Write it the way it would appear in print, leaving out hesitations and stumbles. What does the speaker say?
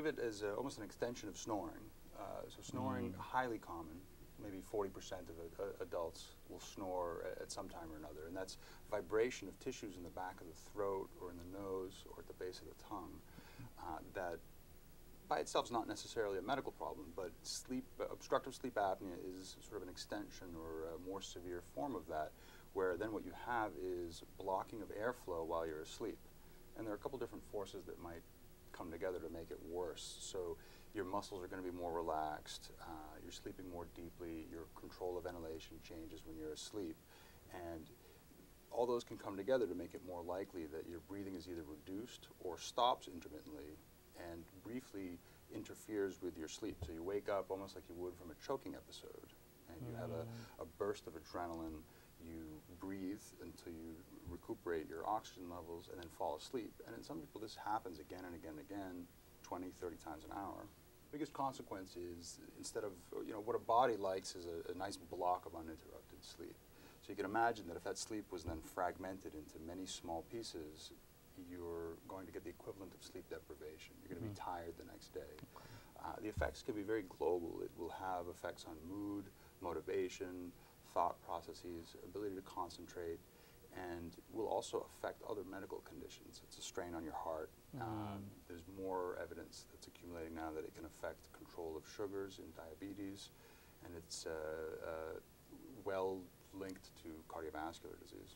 of it as almost an extension of snoring. So snoring, highly common. Maybe 40% of adults will snore at some time or another, and that's vibration of tissues in the back of the throat or in the nose or at the base of the tongue that by itself is not necessarily a medical problem, but obstructive sleep apnea is sort of an extension or a more severe form of that, where then what you have is blocking of airflow while you're asleep. And there are a couple different forces that might come together to make it worse. So your muscles are going to be more relaxed, you're sleeping more deeply, your control of ventilation changes when you're asleep, and all those can come together to make it more likely that your breathing is either reduced or stops intermittently and briefly interferes with your sleep. So you wake up almost like you would from a choking episode, and you have a burst of adrenaline, you breathe until you recuperate your oxygen levels and then fall asleep. And in some people this happens again and again and again, 20, 30 times an hour. The biggest consequence is, instead of, what a body likes is a nice block of uninterrupted sleep. So you can imagine that if that sleep was then fragmented into many small pieces, you're going to get the equivalent of sleep deprivation. You're going to be tired the next day. The effects can be very global. It will have effects on mood, motivation, thought processes, ability to concentrate, and will also affect other medical conditions. It's a strain on your heart. There's more evidence that's accumulating now that it can affect control of sugars in diabetes, and it's well linked to cardiovascular disease.